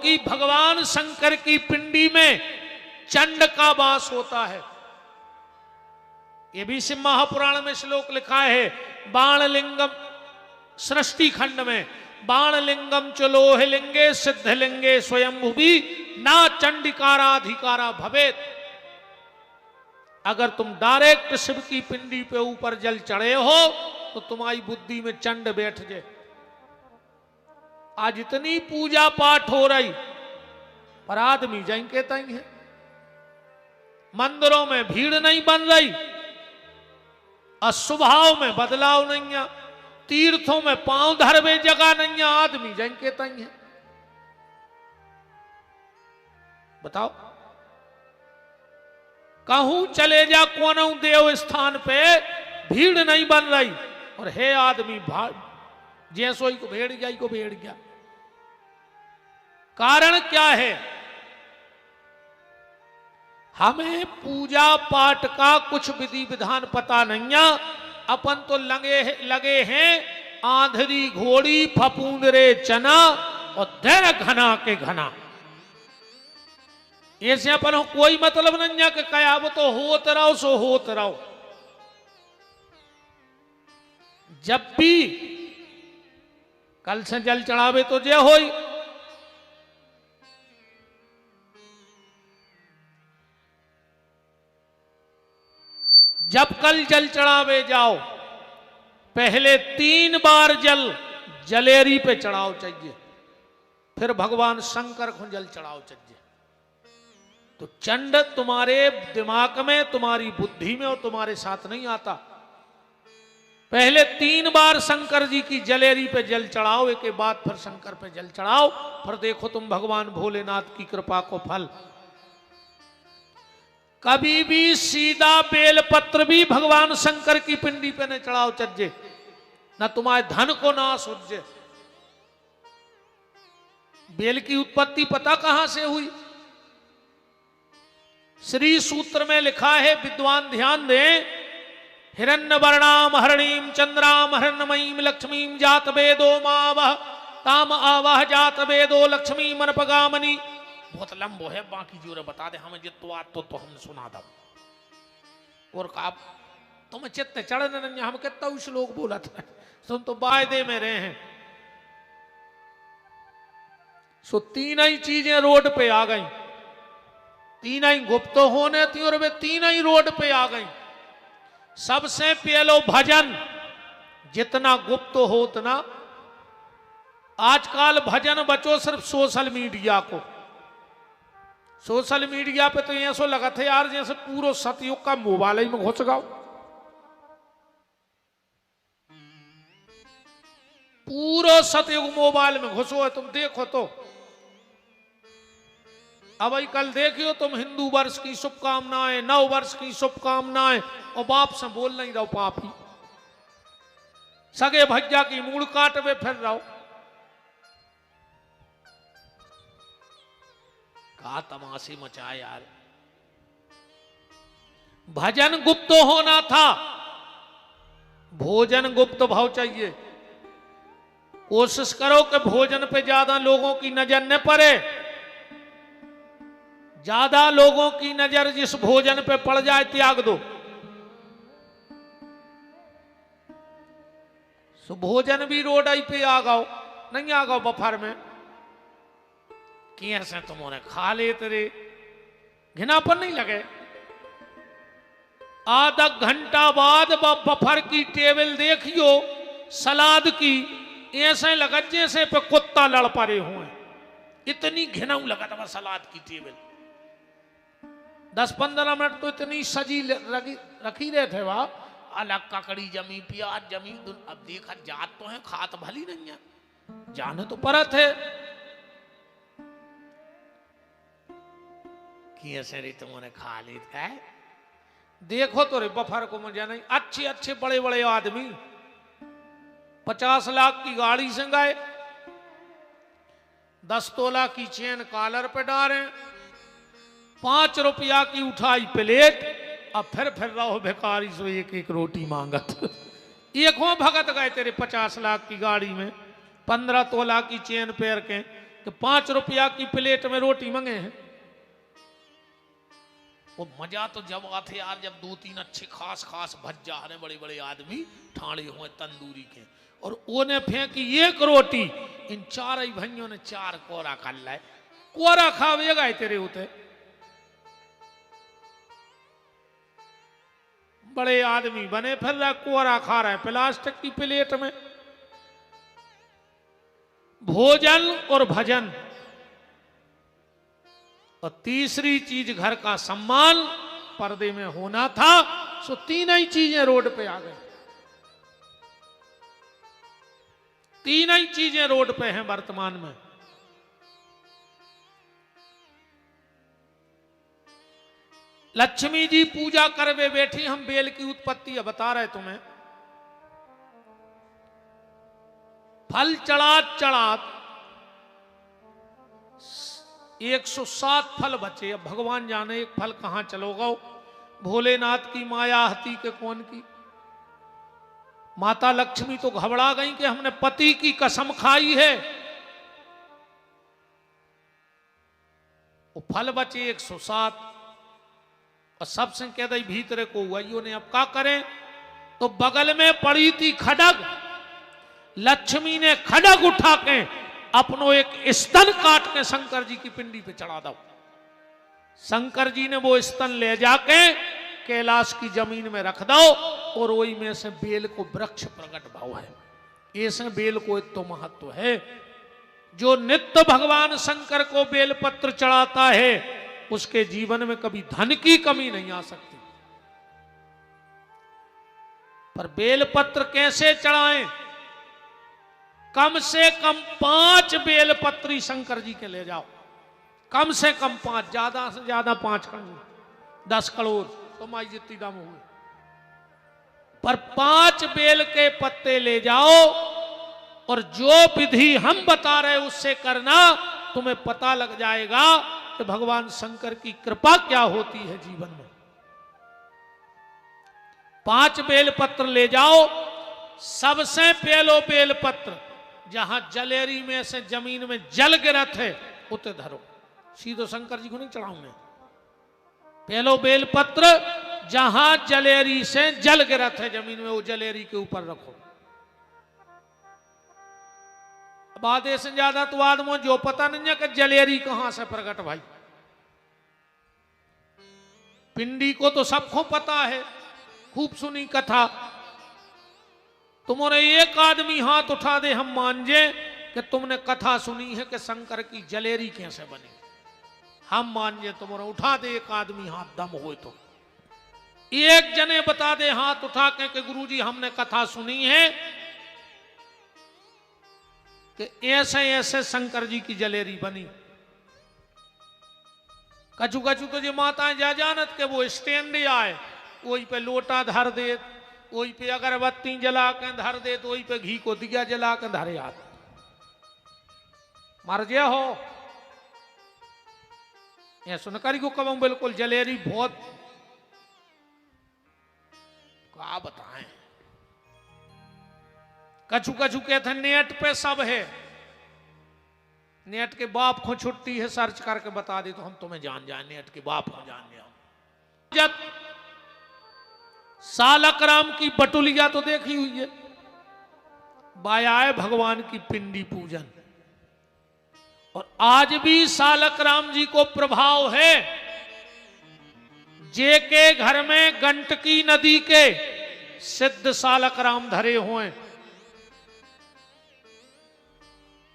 कि भगवान शंकर की पिंडी में चंड का वास होता है। ये भी शिव महापुराण में श्लोक लिखा है, बाणलिंगम सृष्टि खंड में, बाणलिंगम च लोहलिंगे सिद्धलिंगे स्वयंभुवि ना चंडिकाराधिकारा भवेत। अगर तुम डायरेक्ट शिव की पिंडी पे ऊपर जल चढ़े हो तो तुम्हारी बुद्धि में चंड बैठ जाए। आज इतनी पूजा पाठ हो रही पर आदमी जाइन कहता ही है, मंदिरों में भीड़ नहीं बन रही, स्वभाव में बदलाव नहीं है, तीर्थों में पांव धरवे जगह नहीं है, आदमी जाइन कहता ही है। बताओ, कहूं चले जा कोनों देव स्थान पे भीड़ नहीं बन रही और हे आदमी जैसोई को भेड़ गया। कारण क्या है? हमें पूजा पाठ का कुछ विधि विधान पता नहीं है। अपन तो लगे हैं आंधरी घोड़ी फपूंद रे चना और दे घना के घना। ऐसे अपन कोई मतलब नहीं है कि क्या वो तो होत रहो सो होत रहो। जब भी कल से जल चढ़ावे तो जय होई, जब कल जल चढ़ावे जाओ पहले 3 बार जल जलेरी पे चढ़ाओ चाहिए, फिर भगवान शंकर को जल चढ़ाओ चाहिए। तो चंड तुम्हारे दिमाग में, तुम्हारी बुद्धि में और तुम्हारे साथ नहीं आता। पहले 3 बार शंकर जी की जलेरी पे जल चढ़ाओ, एक के बाद फिर शंकर पे जल चढ़ाओ, फिर देखो तुम भगवान भोलेनाथ की कृपा को फल। कभी भी सीधा बेलपत्र भी भगवान शंकर की पिंडी पे न चढ़ाओ चज्जे, न तुम्हारे धन को नाश उज्जे। बेल की उत्पत्ति पता कहां से हुई? श्री सूत्र में लिखा है, विद्वान ध्यान दें, हिरण्य वर्णाम हरणीम चंद्राम हरणमयीम लक्ष्मीम जात वेदो मावह ताम आवाह जात वेदो लक्ष्मी मनपगामनी। बहुत लंबो है, बाकी जोरे बता दे हमें जितवा तो हम सुना दो। और कहा तुम्हें चित्त चढ़ने नहीं, हम कितना श्लोक बोला था, तुम तो वायदे में रहे हैं। सो 3 ही चीजें रोड पे आ गई, 3 ही गुप्त होने थी और वे 3 ही रोड पे आ गई। सबसे पहलो भजन, जितना गुप्त हो उतना। आजकल भजन बचो सिर्फ सोशल मीडिया को। सोशल मीडिया पे तो ऐसा लगा था यार जैसे पूरा सतयुग का मोबाइल ही में घुस गाओ। पूरा सतयुग मोबाइल में घुसो है, तुम देखो तो। अब भाई कल देखियो तुम, हिंदू वर्ष की शुभकामनाएं, नव वर्ष की शुभकामनाएं, और बाप से बोल नहीं रहो पापी। सगे भज्जा की मूड़ काटवे फिर रहो। का तमाशे मचा यार। भजन गुप्त होना था, भोजन गुप्त भाव चाहिए। कोशिश करो कि भोजन पे ज्यादा लोगों की नजर न पड़े। ज्यादा लोगों की नजर जिस भोजन पे पड़ जाए त्याग दो। सो भोजन भी रोड आई पे आ गओ, नहीं आ गओ बफर में कैसे तुमने खा लेते रे, घिनापन नहीं लगे। आधा घंटा बाद बफर की टेबल देखियो सलाद की, ऐसे लगा जैसे पे कुत्ता लड़ पड़े हुए। इतनी घिनाऊ लगा था सलाद की टेबल। 10-15 मिनट तो इतनी सजी रखी रहे थे वहां, अलग ककड़ी जमी, प्याज जमी। अब देखा जात तो है, खात भली नहीं है, जाने तो परत है। कैसे रे तुमने खा ली है? देखो तो रे बफर को मजा नहीं। अच्छे अच्छे बड़े बड़े आदमी 50 लाख की गाड़ी से गए, 10 तोला की चेन कॉलर पे डाले, 5 रुपया की उठाई प्लेट, अब फिर रहो भिखारी सो एक रोटी मांगत। एक भगत गए तेरे 50 लाख की गाड़ी में, 15 तोला की चेन पैर के, कि कि 5 रुपया की प्लेट में रोटी मंगे हैं। वो मजा तो जब आते यार जब 2-3 अच्छे खास खास भज्जा है बड़े बड़े आदमी ठाणे हुए तंदूरी के, और उन्हें फेंकी 1 रोटी, इन 4 भाइयों ने 4 कोरा कर लाए। कोरा खावेगा तेरे होते बड़े आदमी बने फिर रहा, कोरा खा रहा है प्लास्टिक की प्लेट में। भोजन और भजन, और तीसरी चीज घर का सम्मान पर्दे में होना था। सो 3 ही चीजें रोड पे आ गई, 3 ही चीजें रोड पे हैं वर्तमान में। लक्ष्मी जी पूजा करवे बैठी, हम बेल की उत्पत्ति बता रहे तुम्हें। फल चढ़ात चढ़ात 107 फल बचे। अब भगवान जाने एक फल कहां चलोगा। भोलेनाथ की माया हती के कौन की। माता लक्ष्मी तो घबरा गई कि हमने पति की कसम खाई है। वो फल बचे 107, और सबसे कह दी भीतरे को वही ने अब क्या करें। तो बगल में पड़ी थी खडग, लक्ष्मी ने खडग उठा के अपनो एक स्तन काट के शंकर जी की पिंडी पे चढ़ा दो। शंकर जी ने वो स्तन ले जाके कैलाश की जमीन में रख दो, और वही में से बेल को वृक्ष प्रकट भाव है। ऐसे बेल को एक तो महत्व है। जो नित्य भगवान शंकर को बेलपत्र चढ़ाता है उसके जीवन में कभी धन की कमी नहीं आ सकती। पर बेलपत्र कैसे चढ़ाएं। कम से कम 5 बेलपत्री शंकर जी के ले जाओ, कम से कम 5, ज्यादा से ज्यादा 5 करोड़ 10 करोड़ तो माई जितनी दाम हुए, पर 5 बेल के पत्ते ले जाओ, और जो विधि हम बता रहे उससे करना, तुम्हें पता लग जाएगा कि भगवान शंकर की कृपा क्या होती है जीवन में। 5 बेलपत्र ले जाओ। सबसे पहलो बेलपत्र जहां जलेरी में से जमीन में जल गिरत है उते धरो, सीधो शंकर जी को नहीं चढ़ाऊंगे। पहलो बेलपत्र जहां जलेरी से जल गिरत है जमीन में, वो जलेरी के ऊपर रखो। अब आधे से ज्यादा तो आदमों जो पता नहीं है कि जलेरी कहां से प्रकट भाई। पिंडी को तो सबको पता है, खूब सुनी कथा। तुम्हारे एक आदमी हाथ उठा दे, हम मान जे कि तुमने कथा सुनी है कि शंकर की जलेरी कैसे बनी। हम मान जे तुम्हारा उठा दे एक आदमी हाथ, दम हो तो एक जने बता दे हाथ उठा के कि गुरुजी हमने कथा सुनी है कि ऐसे ऐसे शंकर जी की जलेरी बनी। कछु कछु तो जो माताएं जा जानत के वो स्टैंड आए, वही पे लोटा धर दे, वही पे अगरबत्ती जला के धर दे, तो वही पे घी को दिया जला के धरे आते। मर गया हो ये सुनकारी को कब बिल्कुल जलेरी बहुत क्या बताएं। कछु कछु कहते नेट पे सब है, नेट के बाप को छुट्टी है, सर्च करके बता दे तो हम तुम्हें जान जाए, नेट के बाप को जान लिया। जब सालक राम की बटुलिया तो देखी हुई है, बायाए भगवान की पिंडी पूजन, और आज भी सालक राम जी को प्रभाव है। जे के घर में गंडकी नदी के सिद्ध सालक राम धरे हुए,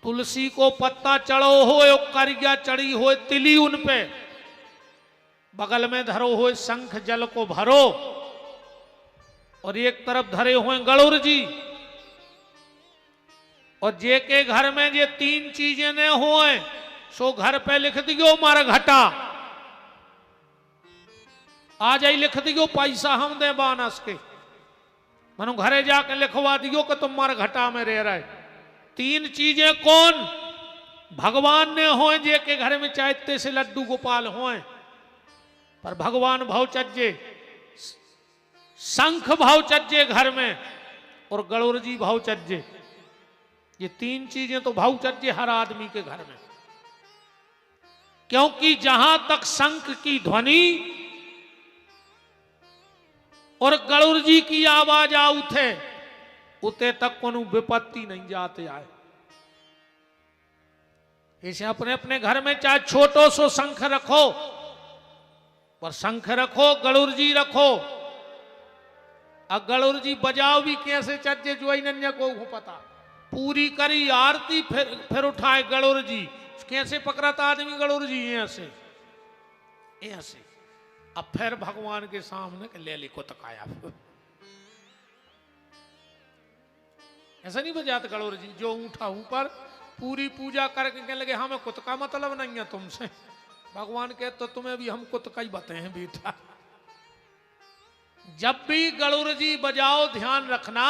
तुलसी को पत्ता चढ़ो हो, करिया चढ़ी हो, तिली उन पे, बगल में धरो हो शंख जल को भरो, और एक तरफ धरे हुए गणुर जी। और जे के घर में ये 3 चीजें न होए सो घर पे लिख दियो मर घटा, आ जाई लिख दियो पैसा हम दे बानस के, मनो घरे जाके लिखवा दियो कि तुम मर घटा में रह रहे। 3 चीजें कौन भगवान ने होए, जे के घर में चाहते से लड्डू गोपाल होए, पर भगवान भावचज्जे, शंख भावचज्जे घर में, और गणुर जी भावचज्जे। ये 3 चीजें तो भावचज्जे हर आदमी के घर में। क्योंकि जहां तक शंख की ध्वनि और गरुड़ जी की आवाज आ उठे उते तक कोनो विपत्ति नहीं जाते आए। इसे अपने अपने घर में चाहे छोटो सो शंख रखो, पर शंख रखो, गरुड़ जी रखो। अब गरुड़ जी बजाओ भी कैसे चज्जे जो नन्या को पता। पूरी करी आरती फिर उठाए गरुड़ जी, कैसे पकड़ता आदमी गरुड़ जी ऐसे ऐसे। अब फिर भगवान के सामने के ले ली को तकाया। ऐसा नहीं बजाते गरुड़ जी, जो उठा ऊपर पूरी पूजा करके कहने लगे हमें कुत का मतलब नहीं है तुमसे। भगवान के तो तुम्हें भी हम कुत का ही बताए हैं बेटा। जब भी गरुड़ जी बजाओ ध्यान रखना,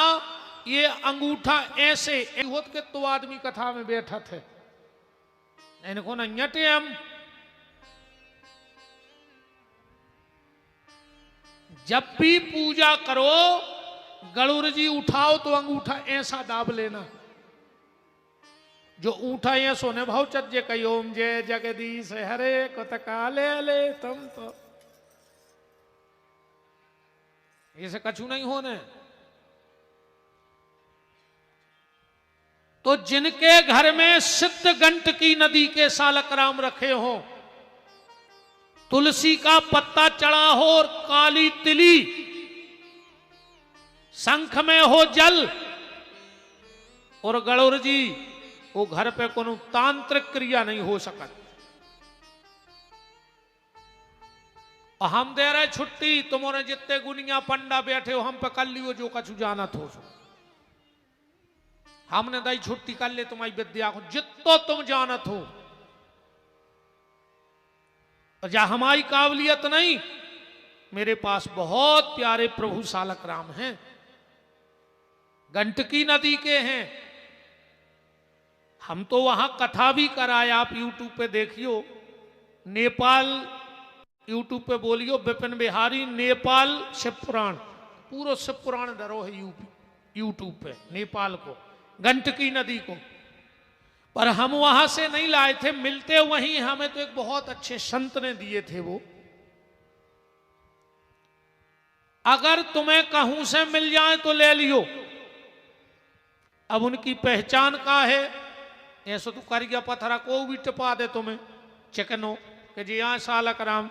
ये अंगूठा ऐसे होत के तो आदमी कथा में बैठा थे, इनको नहीं टेम। जब भी पूजा करो गरुड़ जी उठाओ तो अंगूठा ऐसा दाब लेना, जो ऊठा ये सोने भाव चज्जे कई ओम जय जगदीश हरे कतका ले ले तुम तो ऐसे कछु नहीं होने। तो जिनके घर में सिद्ध गंटकी नदी के सालकराम रखे हो, तुलसी का पत्ता चढ़ा हो और काली तिली, शंख में हो जल और गरुड़ जी वो घर पे कोनो तांत्रिक क्रिया नहीं हो सकत। हम दे रहे छुट्टी, तुम्हारे जितने गुनिया पंडा बैठे हो हम पे कर लियो जो कछु जानत हो। हमने दई छुट्टी कर ले तुम्हारी विद्या को जितो तुम जानत हो। जा हमारी काबिलियत नहीं, मेरे पास बहुत प्यारे प्रभु सालक राम हैं, गंटकी नदी के हैं। हम तो वहां कथा भी कराए, आप यूट्यूब पे देखियो। नेपाल यूट्यूब पे बोलियो विपिन बिहारी नेपाल शिव पुराण, पूरा शिव पुराण धरो है यूट्यूब पे नेपाल को, गंटकी नदी को। पर हम वहां से नहीं लाए थे, मिलते वहीं हमें तो एक बहुत अच्छे संत ने दिए थे वो। अगर तुम्हें कहूं से मिल जाए तो ले लियो। अब उनकी पहचान का है, ऐसा तो कारिया पत्थरा को भी टिपा दे तुम्हें चिकनो कि जी यहां सालक राम।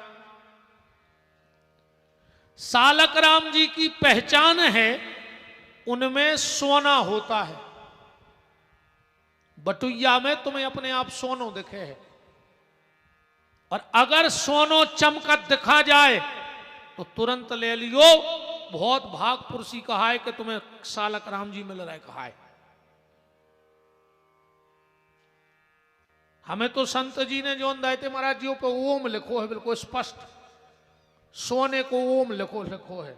सालक राम जी की पहचान है, उनमें सोना होता है। बटुइया में तुम्हें अपने आप सोनो दिखे है, और अगर सोनो चमकत दिखा जाए तो तुरंत ले लियो। बहुत भाग पुरुषी कहा है कि तुम्हें सालक राम जी मिल रहे कहा है। हमें तो संत जी ने जो दाए थे महाराज जी पे ओम लिखो है, बिल्कुल स्पष्ट सोने को ओम लिखो है।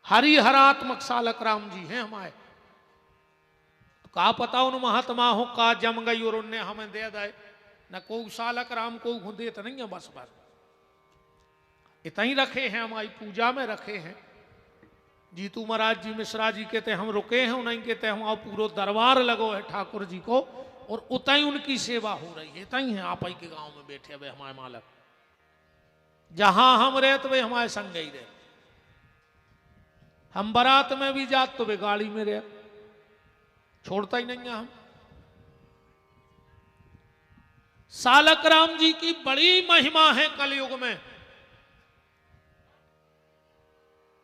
हरिहरात्मक सालक राम जी हैं हमारे। तो का पता उन महात्मा हो का जम गई और उनने हमें दे दाए न। को सालक राम को देते नहीं है, बस बस इतना ही रखे हैं, हमारी पूजा में रखे हैं। जीतू महाराज जी मिश्रा जी कहते हम रुके हैं, उन्हीं कहते हम आओ पूरा दरबार लगो है ठाकुर जी को, और उतई उनकी सेवा हो रही है। इतना ही है आप ही के गांव में बैठे हुए हमारे मालक, जहां हम रहते वे हमारे संग ही रहे। हम बारात में भी जात तो वे गाड़ी में रहे, छोड़ता ही नहीं है हम। सालक राम जी की बड़ी महिमा है कलयुग में।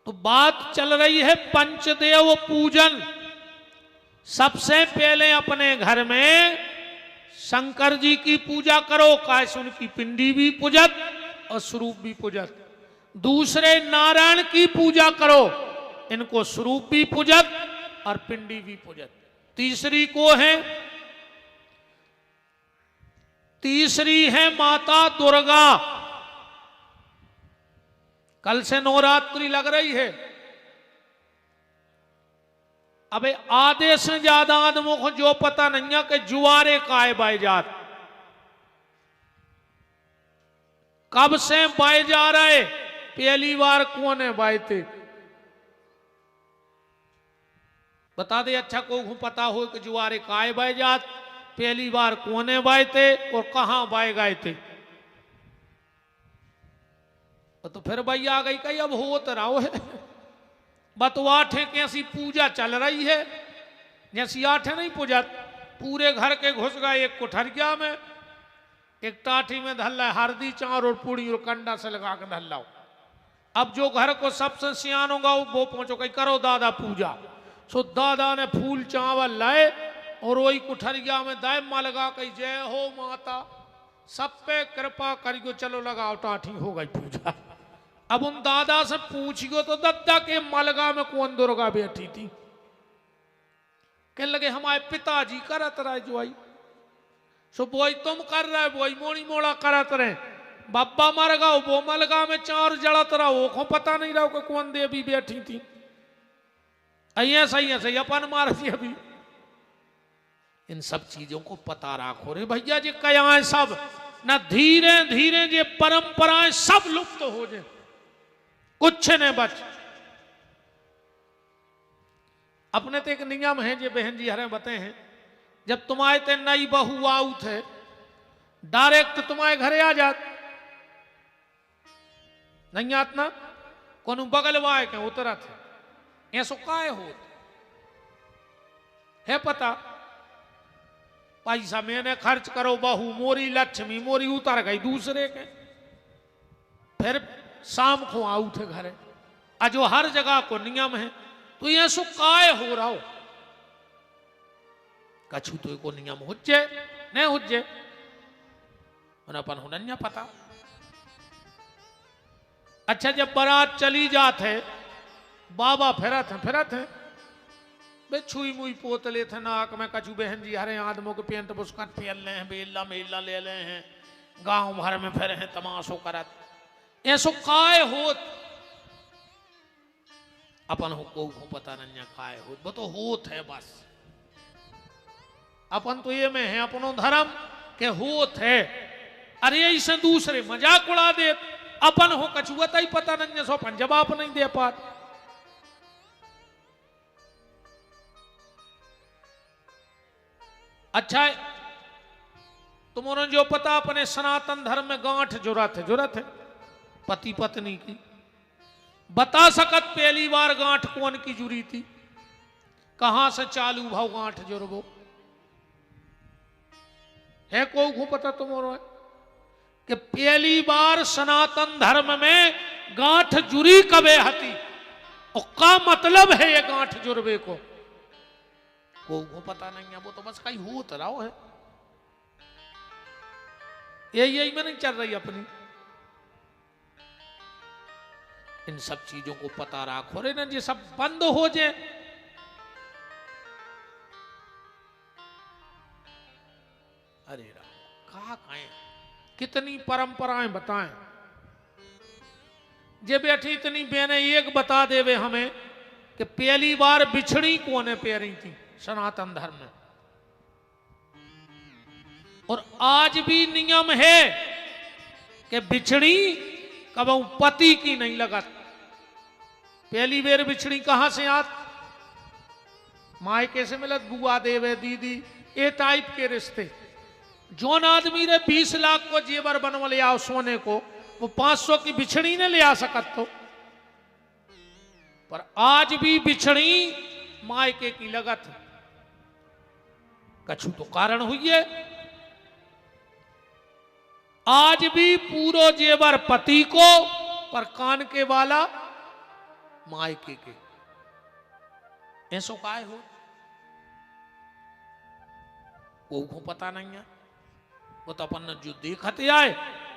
तो बात चल रही है पंचदेव पूजन। सबसे पहले अपने घर में शंकर जी की पूजा करो, कैसे उनकी पिंडी भी पूजत और स्वरूप भी पूजत। दूसरे नारायण की पूजा करो, इनको स्वरूप भी पूजत और पिंडी भी पूजत। तीसरी है माता दुर्गा। कल से नवरात्रि लग रही है। अबे आधे से ज्यादा आदमों को जो पता नहीं है कि जुआरे काय बाई जात, कब से बाए जा रहे, पहली बार कौन है बाएते बता दे। अच्छा को पता हो कि जुआरे काय बाए जात, पहली बार कौन है बाएते और कहां बाए गए थे। तो फिर भाई आ गई कही अब हो तो रहो है बतवाठ है कैसी पूजा चल रही है जैसी आठ नहीं पूजा पूरे घर के घुस गए एक कुठरिया में एक टाठी में धल्ला हल्दी चार और पूड़ी और कंडा से लगा के धल्लाओ। अब जो घर को सबसे सियान होगा वो पहुंचो कहीं करो दादा पूजा। सो दादा ने फूल चावल लाए और वही कुठरिया में दाय माँ लगा कही जय हो माता सब पे कृपा करियो चलो लगाओ टाठी हो गई पूजा। अब उन दादा से पूछियो तो दादा के मलगा में कौन दुर्गा बैठी थी कहने लगे हमारे पिताजी करत रहे जो आई सो बोई तुम कर रहे बोई मोड़ी मोड़ा करत रहे बाबा मर गओ वो मलगा में चार जड़त रहो को पता नहीं रहो कि कौन देवी बैठी थी सही अपन मार दी अभी। इन सब चीजों को पता रखो रे भैया जी क्या है सब न धीरे धीरे ये परंपराएं सब लुप्त हो जाए कुछ ने बच। अपने तो एक नियम है जो बहन जी हरे बते हैं जब तुम्हारे ते नई बहू आऊ थे डायरेक्ट तुम्हारे घरे आ जात नहीं आत ना कोनो बगल वाए के उतरा थे ऐसो काय हो है पता पैसा मैंने खर्च करो बहू मोरी लक्ष्मी मोरी उतर गई दूसरे के फिर शाम को आऊ थे घरे अजो हर जगह को नियम है तो ये सो काय हो रहा हो कछु तो को नियम हुज्जे नहीं हुज्जे अपन हुनन्या पता। अच्छा जब बारात चली जाते बाबा फिरत है बे छुई मुई पोतले थे नाक में कछु बहन जी हरे आदमों के पेंट बुस्कट फेल ले हैं बेला मेला ले ले हैं गांव भर में फिर हैं तमाशो करत ऐसो काय होत अपन को पता नहीं काय होत वो तो होत है बस अपन तो ये में है अपनो धर्म के होत है अरे ऐसे दूसरे मजाक उड़ा दे अपन हो कछुआता ही पता नहीं सो अपन जवाब नहीं दे पात। अच्छा तुम्हारा जो पता अपने सनातन धर्म में गांठ जुरत है पति पत्नी की बता सकत पहली बार गांठ कौन की जुड़ी थी कहां से चालू भाव गांठ जुड़बो है को पता तुम्हारा कि पहली बार सनातन धर्म में गांठ जुड़ी कबे हती और का मतलब है ये गांठ जुड़बे को पता नहीं है वो तो बस कहीं होत रहा है यही में नहीं चल रही अपनी। इन सब चीजों को पता रखो रे ना ये सब बंद हो जाए अरे राम कहा खाए कितनी परंपराएं बताएं जे बैठी इतनी बेने एक बता देवे हमें कि पहली बार बिछड़ी कौन पेरी थी सनातन धर्म में और आज भी नियम है कि बिछड़ी कब पति की नहीं लगत पहली बेर बिछड़ी कहां से आत मायके से मिलत बुआ देवे दीदी ए टाइप के रिश्ते जोन आदमी रे 20 लाख को जेवर बनवा ले आओ सोने को वो 500 की बिछड़ी ने ले आ सकत तो पर आज भी बिछड़ी मायके की लगत कछु तो कारण हुई है आज भी पूरो जेवर पति को पर कान के वाला मायके के ऐसो काय हो को पता नहीं है वो तो अपन जो देखते आए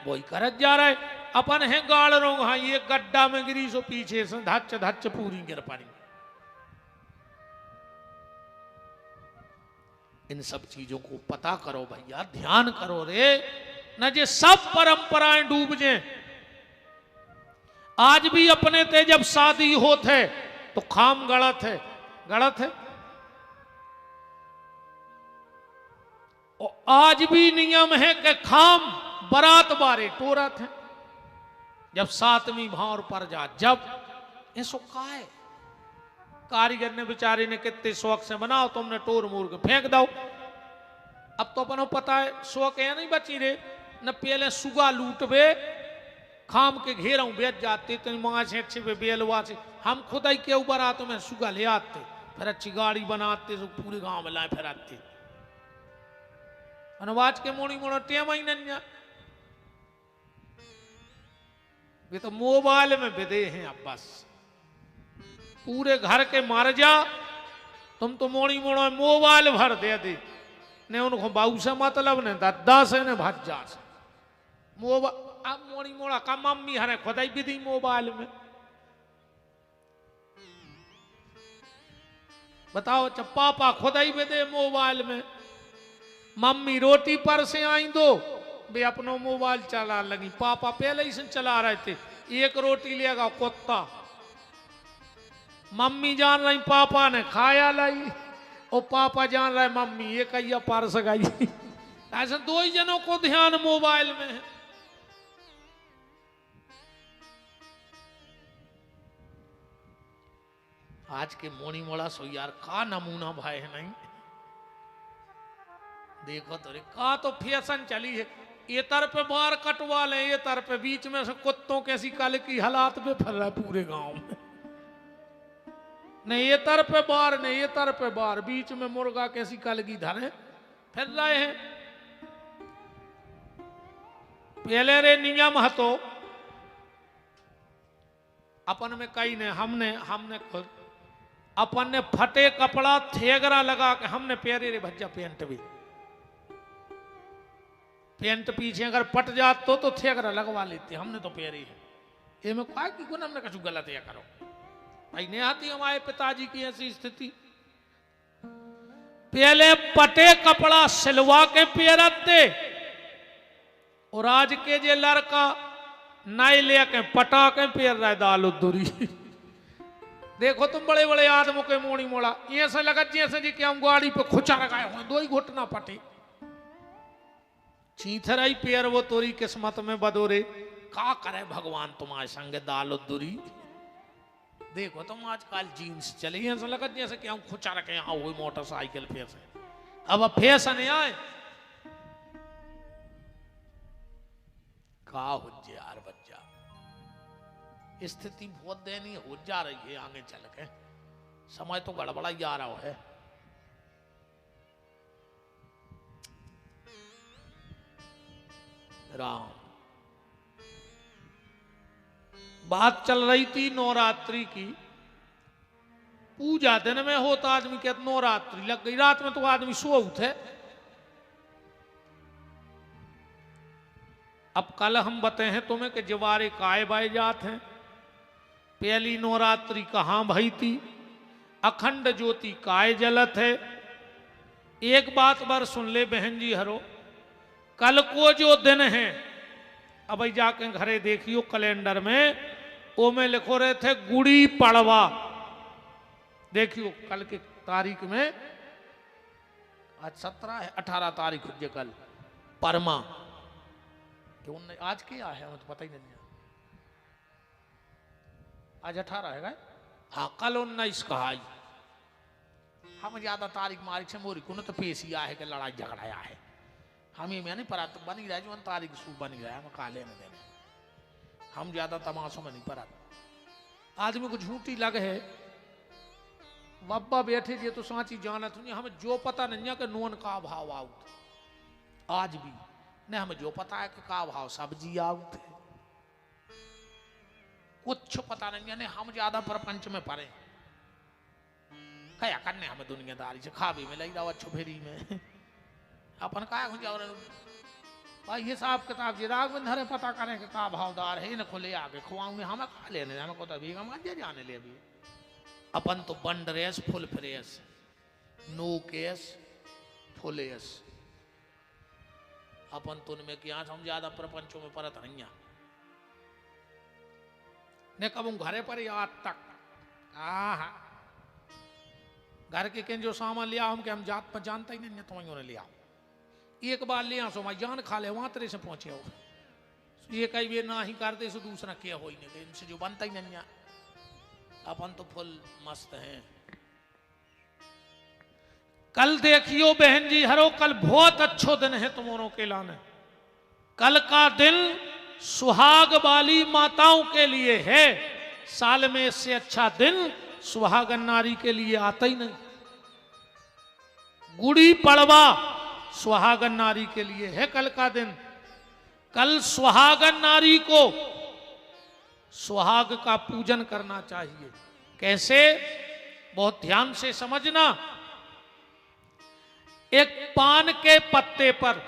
वही करत जा रहा है अपन है गाड़ रोग हाँ ये गड्ढा में गिरी सो पीछे से धच धच पूरी गिर पड़ी। इन सब चीजों को पता करो भैया ध्यान करो रे न जे सब परंपराएं डूब जाए। आज भी अपने ते जब शादी होते तो खाम गलत है और आज भी नियम है कि खाम बारात बारे टोरत है जब 7वीं भावर पर जा जब ऐसो काय कारीगर ने बेचारे ने कितने शौक से बनाओ तुमने टोर मोर के फेंक दो। अब तो अपनो पता है शौक है नहीं बची रे न पहले सुगा लूटबे खाम के घेरों बेच जाते तेरी माँ से अच्छे पे बेलवा से हम खुद ही के ऊपर आते में सुगा ले आते फिर अच्छी गाड़ी बनाते तो पूरे गांव में लाए फिर आते अनवाज के मोड़ी मोड़ा टेम ही नहीं वे तो मोबाइल में बिदे हैं अब बस पूरे घर के मार जा तुम तो मोड़ी मोड़ा मोबाइल भर दे ने उनको बाऊ से मतलब ने दादा से ने भज्जा से मोबाइल अब मोड़ी मोड़ा का मम्मी हरे खुदाई भी दी मोबाइल में बताओ जब पापा खुदाई भी दे मोबाइल में मम्मी रोटी पर से आई दो वे अपनो मोबाइल चला लगी पापा पहले ही से चला रहे थे एक रोटी लेगा कुत्ता मम्मी जान रही पापा ने खाया लाई और पापा जान रहे मम्मी ये कहिया पर सगाई ऐसे दो ही जनों को ध्यान मोबाइल में है आज के मोनी मोड़ा सो यार का नमूना भाई है नहीं देखो तो रे का तो फैशन चली है ये तर पे बार कटवा ले ये तर पे बीच में से कुत्तों कैसी काले की हालात में फैल रहा है पूरे गांव में नहीं ये तर पे बार नहीं ये तर पे बार बीच में मुर्गा कैसी काले की धरे फिर रहे हैं पहले रे नियम हतो अपन में कई ने हमने खुद अपन ने फटे कपड़ा थेगरा लगा के हमने प्यारे रे भज्जा पेंट भी पेंट पीछे अगर पट जात तो थेगरा लगवा लेते हमने तो प्यारे है ये में क्या की गुण हमने कुछ गलत या करो भाई नहीं आती हमारे पिताजी की ऐसी स्थिति पहले पटे कपड़ा सिलवा के पेरते और आज के जे लड़का नए लेके पटा के पेर रहा है दाल उदूरी देखो तुम बड़े बड़े आदमों के मोड़ी मोड़ा ये से लगा जैसे जी कि हम गाड़ी पे खुचा लगाए हुए दो ही घुटना पटे चीथराई पेर वो तोरी किस्मत में बदोरे का करे भगवान तुम्हारे संग दाल उदूरी देखो तुम आजकल जीन्स चले ऐसा लगा जैसे कि हम खुचा रखे यहाँ हुई मोटरसाइकिल पे से अब फैशन आए का हो यार बच्चा स्थिति बहुत दयनीय हो जा रही है आगे चल के समय तो गड़बड़ा जा रहा है राम बात चल रही थी नवरात्रि की पूजा दिन में होता आदमी कहते नवरात्रि लग गई रात में तो आदमी सो उठे अब कल हम बताए हैं तुम्हें कि जवारे काय बाय जात हैं पहली नवरात्रि कहां भई थी अखंड ज्योति काय जलत है एक बात बार सुन ले बहन जी हरो कल को जो दिन है अब भाई जाके घरे देखियो कैलेंडर में वो में लिखो रहे थे गुड़ी पड़वा देखियो कल की तारीख में आज 17 है 18 तारीख जो कल परमा क्यों आज क्या है मुझे पता ही नहीं आज 18 है हाँ कल 19 कहा हम ज्यादा तारीख मारिक से मोरी को तो पेशी आया है कि लड़ाई झगड़ाया है हम ये नहीं पढ़ा तो बनी रहा जो तारीख सूख बनी रहा हम काले में देने हम ज्यादा तमाशों में नहीं पढ़ा आदमी को झूठी लग है बब्बा बैठे जे तो सांची जाना तुझे हमें जो पता नहीं है कि नून का भाव आउट आज भी नहीं हमें जो पता है कि का भाव सब्जी आउट है कुछ पता नहीं है हम ज्यादा प्रपंच में पड़े क्या करने हमें दुनियादारी से खा भी में लग जाओ अच्छो फेरी में अपन का जाओ भाई हिसाब किताब जी राग बंधरे पता करें कि का भावदार है इन्हें खुले आगे खुआऊंगे हमें खा लेने हमें को तो अभी हम जाने ले अभी अपन तो बंड रेस फुल फ्रेस नो केस फुल एस अपन तो उनमें कि हम ज्यादा प्रपंचों में परत नहीं ने कब घरे पर आज तक घर के जो सामान लिया हम के हम जात पर जानता ही नहीं तो वहीं लिया एक बार लिया सो मैं जान खा ले वहां तेरे से पहुंचे हो ये कई बार ना ही करते सो दूसरा क्या हो ही नहीं इनसे जो बनता ही नहीं अपन तो फुल मस्त हैं कल देखियो बहन जी हरो कल बहुत अच्छो दिन है तुम्हारों के लाने कल का दिन सुहाग वाली माताओं के लिए है। साल में इससे अच्छा दिन सुहागन नारी के लिए आता ही नहीं। गुड़ी पड़वा सुहागन नारी के लिए है कल का दिन। कल सुहागन नारी को सुहाग का पूजन करना चाहिए। कैसे? बहुत ध्यान से समझना। एक पान के पत्ते पर,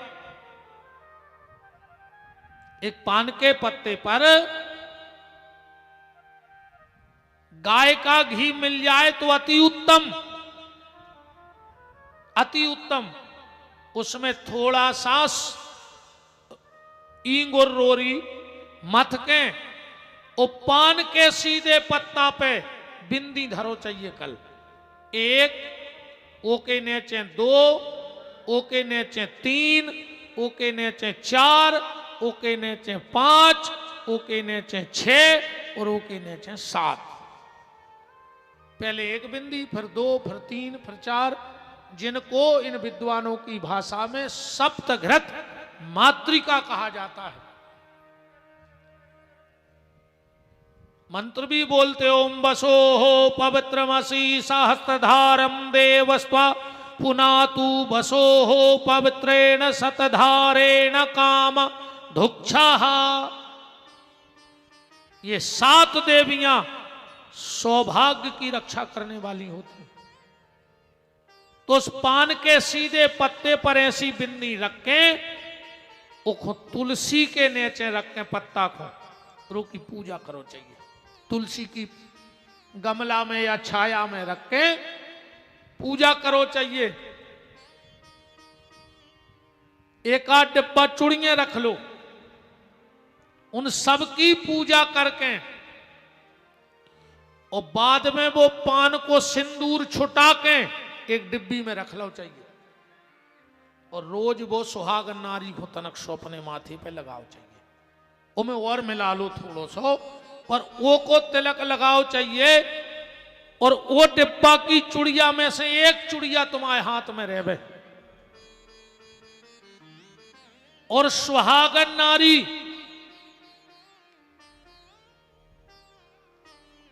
एक पान के पत्ते पर गाय का घी मिल जाए तो अति उत्तम, अति उत्तम। उसमें थोड़ा सा ईंग और रोरी मथ के और पान के सीधे पत्ता पे बिंदी धरो चाहिए कल। एक, ओके नीचे 2, ओके नीचे 3, ओके नीचे 4, ओके नीचे 5, ओके नीचे 6 और ओके नीचे 7। पहले एक बिंदी, फिर 2, फिर 3, फिर 4, जिनको इन विद्वानों की भाषा में सप्तघृत मातृका कहा जाता है। मंत्र भी बोलते ओम वसो हो पवित्रमसी सहस्त्रधारम देवस्त्वा पुनातु वसो हो पवित्रेण शतधारेण काम धुक्षा। ये 7 देवियां सौभाग्य की रक्षा करने वाली होती। तो उस पान के सीधे पत्ते पर ऐसी बिंदी रखें, वो तुलसी के नीचे रखें पत्ता को, रू की पूजा करो चाहिए। तुलसी की गमला में या छाया में रख के पूजा करो चाहिए। एक आध डिब्बा चूड़ियां रख लो, उन सब की पूजा करके और बाद में वो पान को सिंदूर छुटा के एक डिब्बी में रख लो चाहिए। और रोज वो सुहागन नारी को तनक सो अपने माथे पे लगाओ चाहिए। उमें और मिला लो थोड़ो सो, पर वो को तिलक लगाओ चाहिए। और वो डिब्बा की चुड़िया में से एक चुड़िया तुम्हारे हाथ में रहे। और सुहागन नारी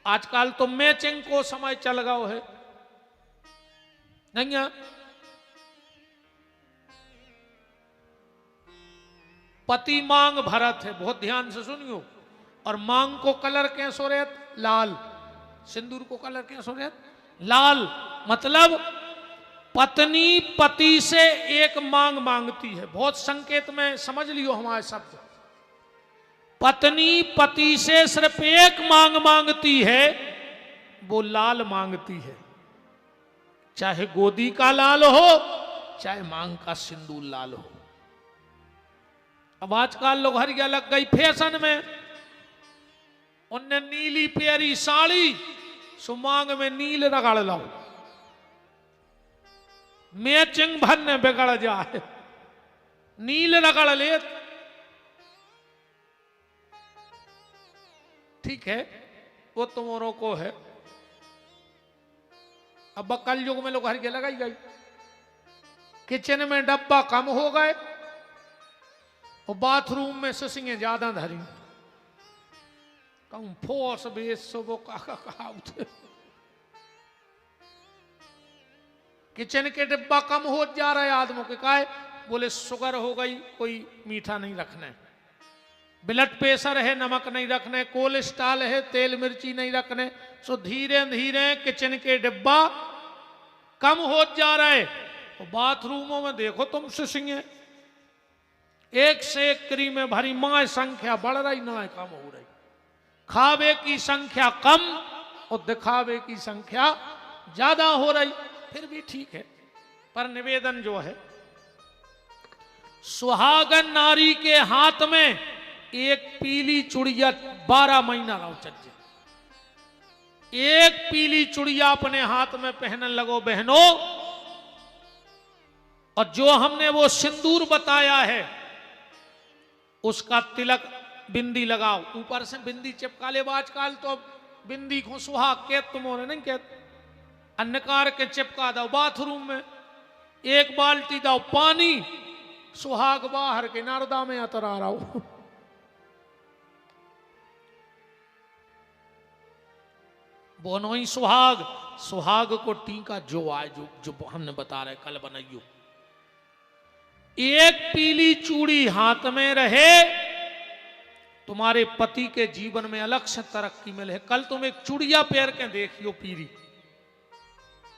आजकल तो मैचिंग को समय चल गया है नहीं? पति मांग भरत है, बहुत ध्यान से सुनियो। और मांग को कलर कैसो रहत? लाल। सिंदूर को कलर कैसो रहत? लाल। मतलब पत्नी पति से एक मांग मांगती है। बहुत संकेत में समझ लियो हमारे शब्द। पत्नी पति से सिर्फ एक मांग मांगती है, वो लाल मांगती है। चाहे गोदी का लाल हो, चाहे मांग का सिंदूर लाल हो। अब आजकल लोग हरिया लग गई फैशन में, उनने नीली प्यारी साड़ी सुमांग में नील रगड़ लो, मैचिंग भरने बिगड़ जाए, नील रगड़ ले। ठीक है, वो तुम्हारों को है। अब कल युग में लोग हरिया लगाई गई। किचन में डब्बा कम हो गए और बाथरूम में सिसिंगे ज्यादा धरी। कहूं फोर्स बेस वो कहा किचन के डिब्बा कम हो जा रहा है आदमों के। काहे? बोले शुगर हो गई, कोई मीठा नहीं रखना है, ब्लड प्रेशर है नमक नहीं रखना है, कोलेस्ट्रॉल है तेल मिर्ची नहीं रखने। सो धीरे धीरे किचन के डिब्बा कम हो जा रहा है। तो बाथरूमों में देखो तुम सिसिंगे एक से एक क्रीमें भरी, मां संख्या बढ़ रही ना कम हो रही। खावे की संख्या कम और दिखावे की संख्या ज्यादा हो रही। फिर भी ठीक है, पर निवेदन जो है, सुहागन नारी के हाथ में एक पीली चुड़िया 12 महीना रहो चाहिए। एक पीली चुड़िया अपने हाथ में पहनने लगो बहनों। और जो हमने वो सिंदूर बताया है उसका तिलक बिंदी लगाओ, ऊपर से बिंदी चिपका ले। आजकल तो बिंदी को सुहाग के तुम्हारे नहीं कहते, अन्नकार के चिपका दो बाथरूम में। एक बाल्टी दो पानी, सुहाग बाहर के नारदा में अतरा रहा हो। बोनो ही सुहाग, सुहाग को टीका जो आए, जो हमने बता रहे कल बनाइयो। एक पीली चूड़ी हाथ में रहे, तुम्हारे पति के जीवन में अलग से तरक्की मिले। कल तुम एक चूड़िया पहन के देखियो पीली,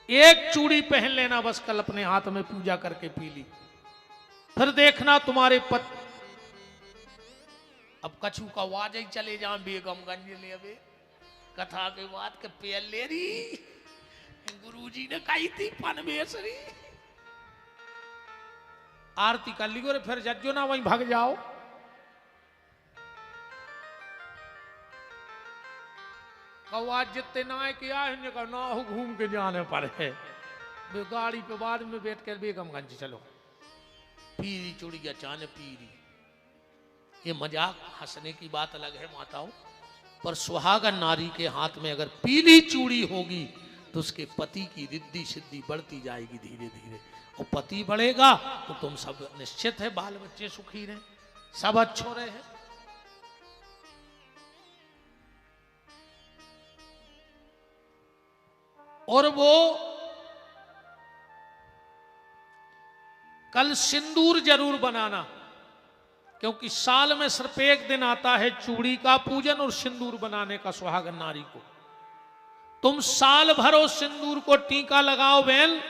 एक चूड़ी पहन लेना बस कल अपने हाथ में पूजा करके पीली, फिर देखना तुम्हारे पति। अब कछु का वाज ही चले जाए बेगमगंज ले, अबे कथा के बाद के पेल ले रही, गुरुजी ने कही थी पनवेसरी आरती कर ली गोरे, फिर जज्जो ना वहीं भाग जाओ। कौआ जितने ना है कि आए ना हो घूम के जाने पर है, गाड़ी पे बाद में बैठ कर बेगमगंज चलो, पीरी चूड़िया चाने पीरी। ये मजाक हंसने की बात अलग है माताओं, पर सुहागन नारी के हाथ में अगर पीली चूड़ी होगी तो उसके पति की रिद्धि सिद्धि बढ़ती जाएगी धीरे धीरे, और पति बढ़ेगा तो तुम सब निश्चित है बाल बच्चे सुखी रहे, सब अच्छो रहे। और वो कल सिंदूर जरूर बनाना, क्योंकि साल में सिर्फ एक दिन आता है चूड़ी का पूजन और सिंदूर बनाने का सुहागन नारी को। तुम साल भर उस सिंदूर को टीका लगाओ बहन,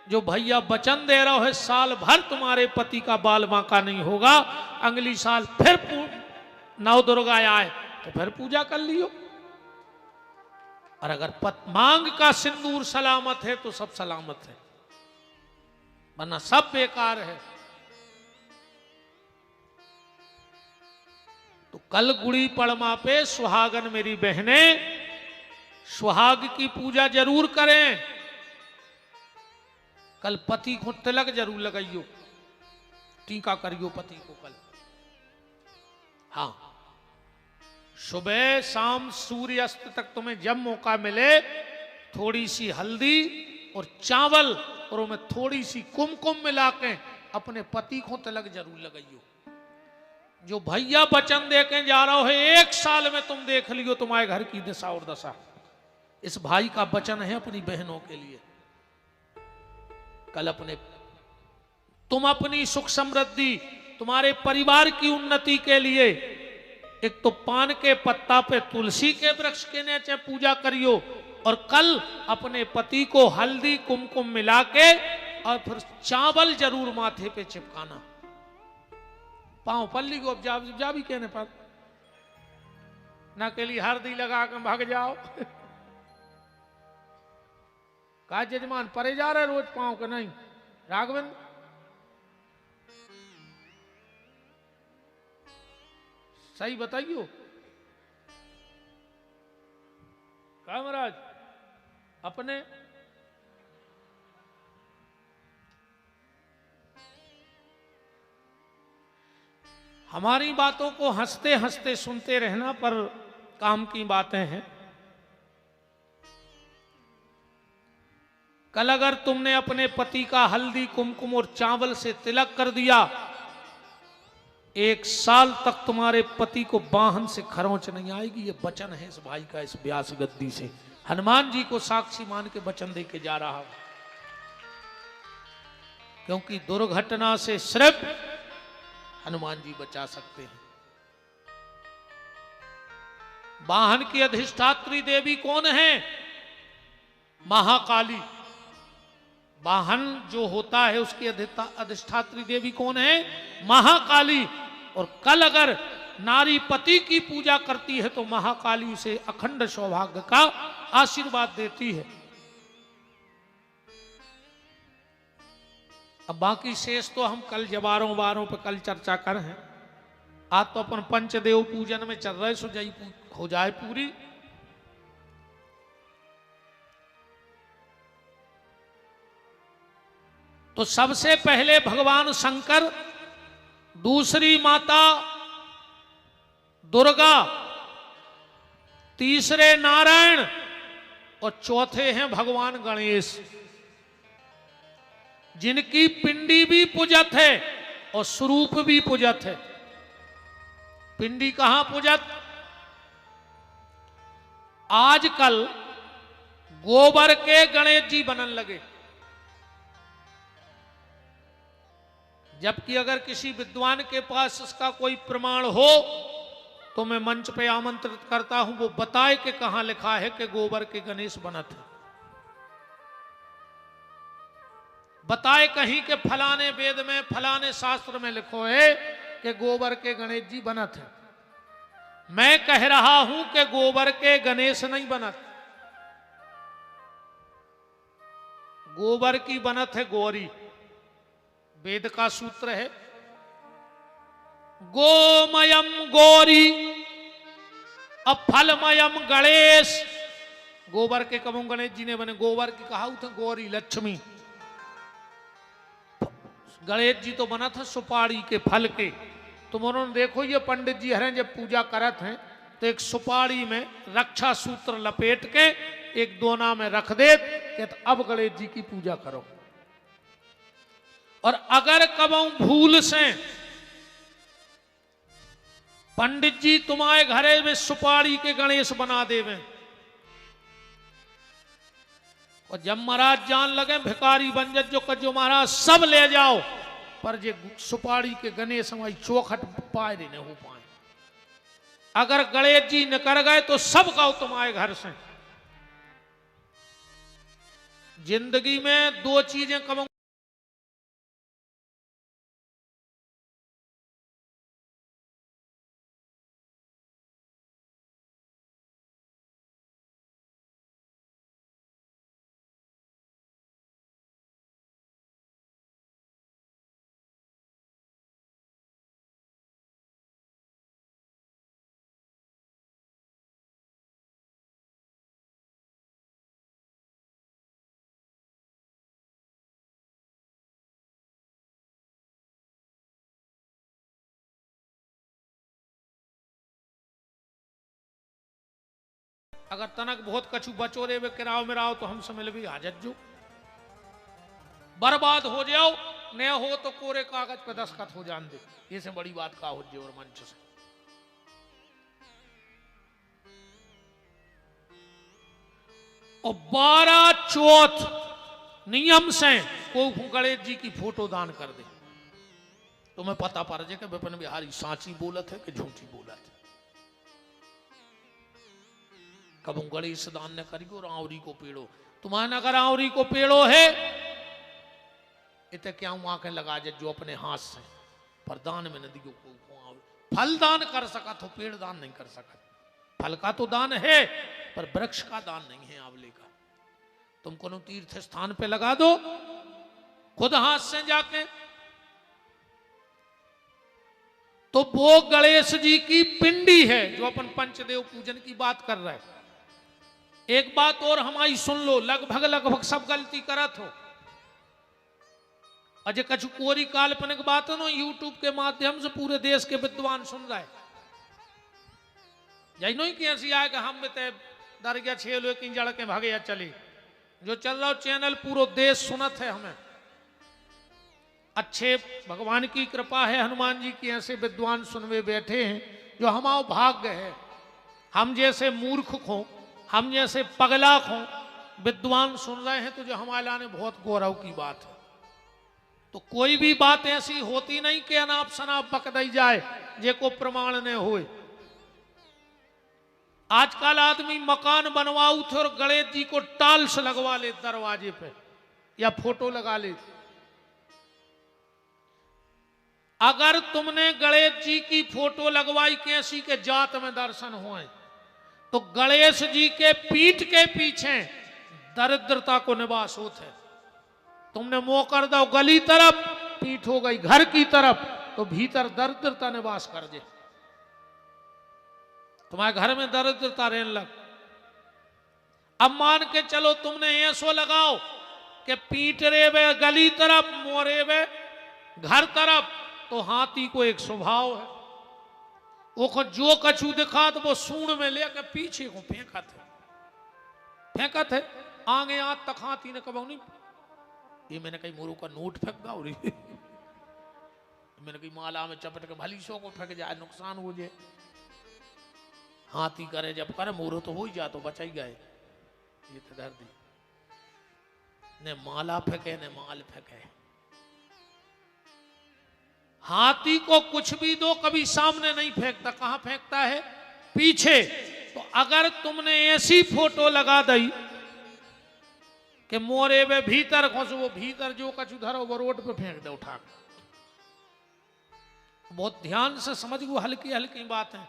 जो भैया वचन दे रहा है साल भर तुम्हारे पति का बाल बांका नहीं होगा, अगली साल फिर नव दुर्गा आए तो फिर पूजा कर लियो। और अगर मांग का सिंदूर सलामत है तो सब सलामत है, वरना सब बेकार है। तो कल गुड़ी पड़मा पे सुहागन मेरी बहनें सुहाग की पूजा जरूर करें। कल पति को तिलक जरूर लगाइयो, टीका करियो पति को कल। हाँ, सुबह शाम सूर्य अस्त तक तुम्हें जब मौका मिले थोड़ी सी हल्दी और चावल और उनमें थोड़ी सी कुमकुम मिला के अपने पति को तिलक जरूर लगाइयो। जो भैया वचन दे के जा रहा है एक साल में तुम देख लियो तुम्हारे घर की दिशा और दशा, इस भाई का वचन है अपनी बहनों के लिए। कल तुम अपनी सुख समृद्धि तुम्हारे परिवार की उन्नति के लिए एक तो पान के पत्ता पे तुलसी के वृक्ष के नीचे पूजा करियो, और कल अपने पति को हल्दी कुमकुम मिला के और फिर चावल जरूर माथे पे चिपकाना। पांव पल्ली को जा भी कहने पर ना के लिए हल्दी लगा के भाग जाओ। कहा जजमान परे जा रहे रोज पांव के नहीं, राघवन सही बताइयो। कहा महाराज अपने हमारी बातों को हंसते हंसते सुनते रहना, पर काम की बातें हैं। कल अगर तुमने अपने पति का हल्दी कुमकुम और चावल से तिलक कर दिया, एक साल तक तुम्हारे पति को वाहन से खरोंच नहीं आएगी। ये वचन है इस भाई का, इस व्यास गद्दी से हनुमान जी को साक्षी मान के वचन दे के जा रहा हूं, क्योंकि दुर्घटना से सिर्फ हनुमान जी बचा सकते हैं। वाहन की अधिष्ठात्री देवी कौन है? महाकाली। वाहन जो होता है उसकी अधिष्ठात्री देवी कौन है? महाकाली। और कल अगर नारी पति की पूजा करती है तो महाकाली उसे अखंड सौभाग्य का आशीर्वाद देती है। अब बाकी शेष तो हम कल जबारों बारों पर कल चर्चा कर हैं। आज तो अपन पंचदेव पूजन में चल रहे, सुजाई हो जाए पूरी। तो सबसे पहले भगवान शंकर, दूसरी माता दुर्गा, तीसरे नारायण और चौथे हैं भगवान गणेश, जिनकी पिंडी भी पूजत है और स्वरूप भी पूजत है। पिंडी कहां पूजत? आजकल गोबर के गणेश जी बनन लगे। जबकि अगर किसी विद्वान के पास इसका कोई प्रमाण हो तो मैं मंच पे आमंत्रित करता हूं, वो बताए कि कहां लिखा है कि गोबर के गणेश बनत है। बताए कहीं के फलाने वेद में फलाने शास्त्र में लिखो है कि गोबर के गणेश जी बनत है। मैं कह रहा हूं कि गोबर के गणेश नहीं बनत, गोबर की बनत है गौरी। वेद का सूत्र है गोमयम गौरी अफलमयम गणेश। गोबर के कबू गणेश जी ने बने, गोबर की कहा था गौरी लक्ष्मी। गणेश जी तो बना था सुपारी के फल के। तुम उन्होंने देखो ये पंडित जी हरें जब पूजा करत हैं तो एक सुपारी में रक्षा सूत्र लपेट के एक दोना में रख दे कि तो अब गणेश जी की पूजा करो। और अगर कबू भूल से पंडित जी तुम्हारे घरे में सुपारी के गणेश बना देवे और जब महाराज जान लगे भिखारी बन जो कजो महाराज सब ले जाओ, पर जे सुपारी के गणेश हमारी चौखट पाए नहीं हो पाए। अगर गणेश जी न कर गए तो सब गाओ तुम्हारे घर से। जिंदगी में दो चीजें कम अगर तनक बहुत कछु बचो रे वे किराओ में रहो तो हम समझ भी हाजत जो बर्बाद हो जाओ, न हो तो कोरे कागज पे दस्तखत हो जान दे। ये से बड़ी बात का हो जाए। और मंच से और 12 चौथ नियम से को गणेश जी की फोटो दान कर दे, तुम्हें पता पड़ जाए कि विपिन बिहारी साची बोलत है कि झूठी बोलत है। कब गणेश दान न करियो और आंवरी को पेड़ो। तुम्हारे अगर आंवरी को पेड़ो है इतने क्या आंखें लगा जाए जो अपने हाथ से, पर दान में नदियों को फल दान कर सका तो पेड़ दान नहीं कर सका। फल का तो दान है पर वृक्ष का दान नहीं है आंवले का। तुम कोनो तीर्थ स्थान पे लगा दो खुद हाथ से जाके, तो वो गणेश जी की पिंडी है जो अपन पंचदेव पूजन की बात कर रहे हैं। एक बात और हमारी सुन लो, लगभग लगभग सब गलती करत हो। अजय कछु कोरी काल्पनिक बात है ना, यूट्यूब के माध्यम से पूरे देश के विद्वान सुन रहे यही नहीं कि ऐसी आए कि हम में डर गया छे लो कि जड़ के भागे या चले। जो चल रहा चैनल पूरा देश सुनत है हमें। अच्छे भगवान की कृपा है, हनुमान जी की ऐसे विद्वान सुनवे बैठे हैं जो हमारा भाग्य है। हम जैसे मूर्ख को, हम जैसे पगला को विद्वान सुन रहे हैं तो जो हमारे लाने बहुत गौरव की बात है। तो कोई भी बात ऐसी होती नहीं कि अनाप शनाप बक दी जाए जे को प्रमाण न होए। आजकल आदमी मकान बनवाऊ थे और गणेश जी को टाल्स लगवा ले दरवाजे पे या फोटो लगा ले। अगर तुमने गणेश जी की फोटो लगवाई कैसी के जात में दर्शन हुए तो गणेश जी के पीठ के पीछे दरिद्रता को निवास होते। तुमने मुंह कर दो गली तरफ, पीठ हो गई घर की तरफ, तो भीतर दरिद्रता निवास कर दे। तुम्हारे घर में दरिद्रता रहने लग। अब मान के चलो तुमने ऐसो लगाओ कि पीठ रे वे गली तरफ, मोरे वे घर तरफ, तो हाथी को एक स्वभाव है, वो जो कछु दिखा तो वो सूंड में लेकर पीछे को फेंकत है आगे आज तक हाथी ने कब नहीं। ये मैंने कहीं मोरू का नोट फेंक दा और मैंने कहीं माला में चपट के भली सो को फेंक जाए, नुकसान हो जाए। हाथी करे जब करे मोरू तो हो ही जा, तो बच ही गए। ये तो धर दी, ने माला फेंके ने माल फेंके। हाथी को कुछ भी दो कभी सामने नहीं फेंकता, कहां फेंकता है? पीछे। तो अगर तुमने ऐसी फोटो लगा दी कि मोरे में भीतर घुस, वो भीतर जो कछ उधर वो रोड पे फेंक दे उठा। बहुत ध्यान से समझ, वो हल्की हल्की बात है।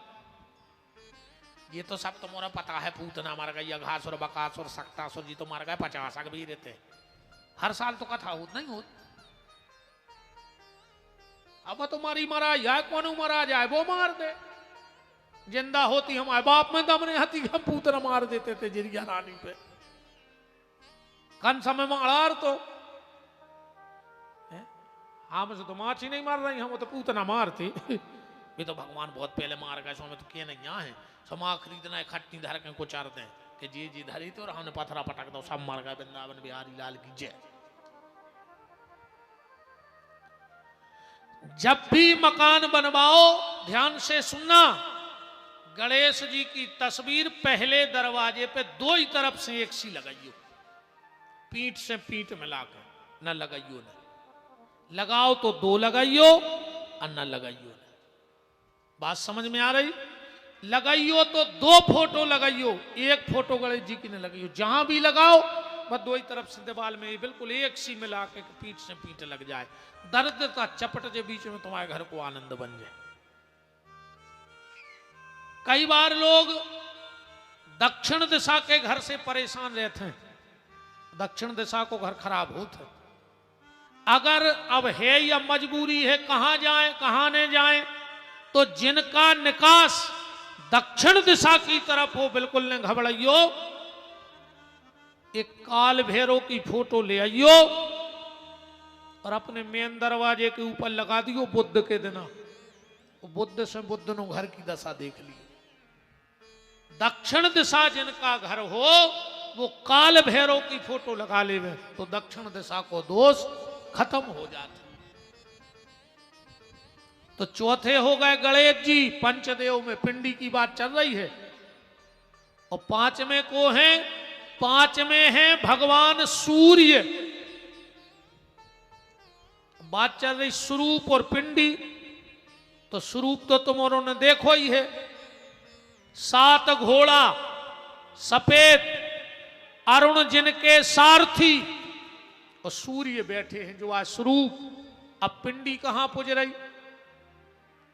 ये तो सब तुम्हारा पता है, पूतना मर गई, अघासुर बकासुर सक्तासुर जी तो मर गए, 50 भी रहते। हर साल तो कथा होत नहीं होत। अब तुम्हारी मरा जाए, कौन मरा जाए वो मार दे। जिंदा होती हमारे बाप में दम नहीं हती, हम पूतना मार देते थे जिरिया रानी पे। कन समय मार तो हम से तो माछी नहीं मार रही, हम तो पूतना मारती। ये तो भगवान बहुत पहले मार गए, सो हमें तो क्या नहीं यहाँ है। समा खरीदना है, खट्टी धर के को चार दें कि जी जी धरी तो हमने पथरा पटक दो, सब मर गए। वृंदावन बिहारी लाल की जय। जब भी मकान बनवाओ ध्यान से सुनना, गणेश जी की तस्वीर पहले दरवाजे पे दो ही तरफ से एक सी लगाइयो, पीठ से पीठ मिलाकर, न लगाइयो न। लगाओ तो दो लगाइयो और न लगाइयो न। बात समझ में आ रही? लगाइयो तो दो फोटो लगाइयो, एक फोटो गणेश जी की न लगाइयो। जहां भी लगाओ बस दो ही तरफ से दीवार में बिल्कुल एक सी मिला के पीठ से पीठ लग जाए। दर्द का चपट के बीच में तुम्हारे घर को आनंद बन जाए। कई बार लोग दक्षिण दिशा के घर से परेशान रहते हैं, दक्षिण दिशा को घर खराब होता है। अगर अब है या मजबूरी है, कहां जाए कहां नहीं जाए, तो जिनका निकास दक्षिण दिशा की तरफ हो बिल्कुल न घबराइयो, एक काल भैरव की फोटो ले आइयो और अपने मेन दरवाजे के ऊपर लगा दियो बुद्ध के दिन। बुद्ध से बुद्ध नो घर की दशा देख ली। दक्षिण दिशा जिनका घर हो वो काल भैरव की फोटो लगा ले, तो दक्षिण दिशा को दोष खत्म हो जाता। तो चौथे हो गए गणेश जी, पंचदेव में पिंडी की बात चल रही है। और पांचवें को है, पांचवें है भगवान सूर्य। बात चल रही स्वरूप और पिंडी। तो स्वरूप तो तुम ने देखो ही है, 7 घोड़ा सफेद, अरुण जिनके सारथी, और सूर्य बैठे हैं जो आज स्वरूप। अब पिंडी कहां पुज रही?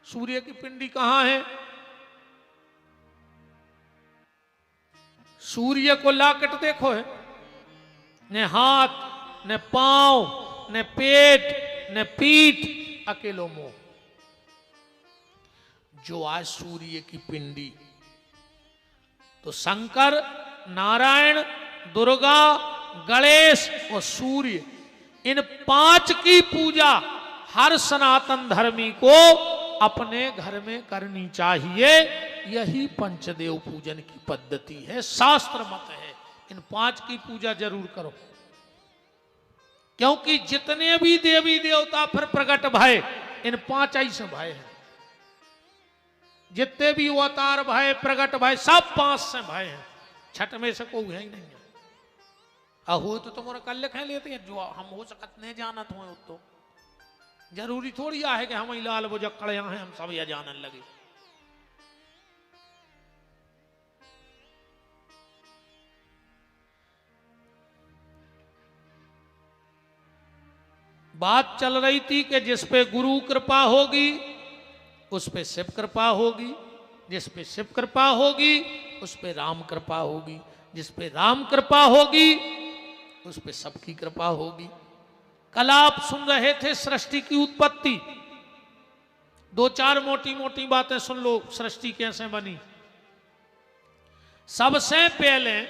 सूर्य की पिंडी कहां है? सूर्य को लाकेट देखो है, न हाथ न पांव न पेट न पीठ, अकेलो मुंह। जो आज सूर्य की पिंडी। तो शंकर, नारायण, दुर्गा, गणेश और सूर्य, इन 5 की पूजा हर सनातन धर्मी को अपने घर में करनी चाहिए। यही पंचदेव पूजन की पद्धति है, शास्त्र मत है। इन 5 की पूजा जरूर करो, क्योंकि जितने भी देवी देवता फिर प्रकट भय, इन 5 ही से भय है। जितने भी अवतार भय प्रकट भय सब 5 से भय है। छठ में से कोई है ही नहीं है। अहो तो तुम्हारा कल लिखे लेते हैं, जो हम हो सकत नहीं जानत हो। तो जरूरी थोड़ी है कि हम ही लाल बुजक्कड़ यहाँ हैं, हम सब यह जानन लगे। बात चल रही थी कि जिस पे गुरु कृपा होगी उस पे शिव कृपा होगी, जिस पे शिव कृपा होगी उस पे राम कृपा होगी, जिस पे राम कृपा होगी उस पे सबकी कृपा होगी। कल आप सुन रहे थे सृष्टि की उत्पत्ति, 2-4 मोटी मोटी बातें सुन लो। सृष्टि कैसे बनी? सबसे पहले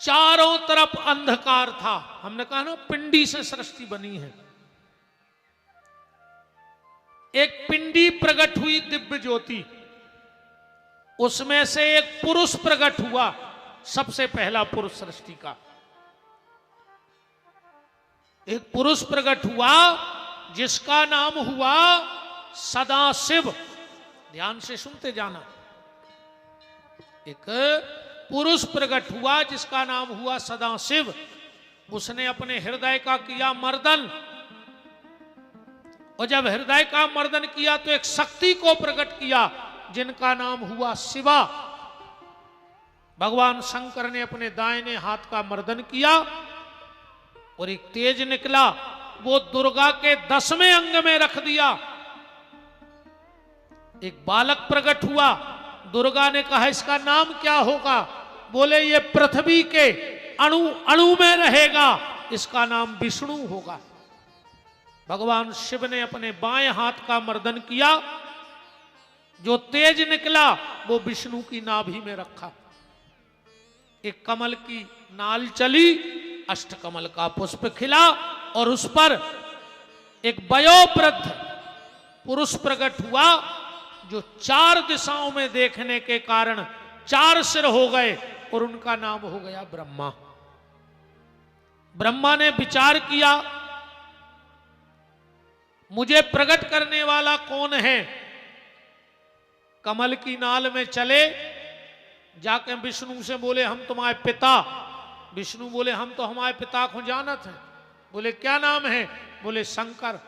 चारों तरफ अंधकार था। हमने कहा ना पिंडी से सृष्टि बनी है। एक पिंडी प्रकट हुई दिव्य ज्योति, उसमें से एक पुरुष प्रकट हुआ, सबसे पहला पुरुष सृष्टि का। एक पुरुष प्रकट हुआ जिसका नाम हुआ सदाशिव। ध्यान से सुनते जाना। एक पुरुष प्रकट हुआ जिसका नाम हुआ सदाशिव। उसने अपने हृदय का किया मर्दन, और जब हृदय का मर्दन किया तो एक शक्ति को प्रकट किया जिनका नाम हुआ शिवा। भगवान शंकर ने अपने दाहिने हाथ का मर्दन किया और एक तेज निकला, वो दुर्गा के 10वें अंग में रख दिया। एक बालक प्रकट हुआ, दुर्गा ने कहा इसका नाम क्या होगा? बोले ये पृथ्वी के अणु अणु में रहेगा, इसका नाम विष्णु होगा। भगवान शिव ने अपने बाएं हाथ का मर्दन किया, जो तेज निकला वो विष्णु की नाभि में रखा। एक कमल की नाल चली, अष्टकमल का पुष्प खिला और उस पर एक वयोवृद्ध पुरुष प्रकट हुआ, जो 4 दिशाओं में देखने के कारण 4 सिर हो गए और उनका नाम हो गया ब्रह्मा। ब्रह्मा ने विचार किया मुझे प्रकट करने वाला कौन है? कमल की नाल में चले, जाके विष्णु से बोले हम तुम्हारे पिता। विष्णु बोले हम तो हमारे पिता को जानत हैं। बोले क्या नाम है? बोले शंकर।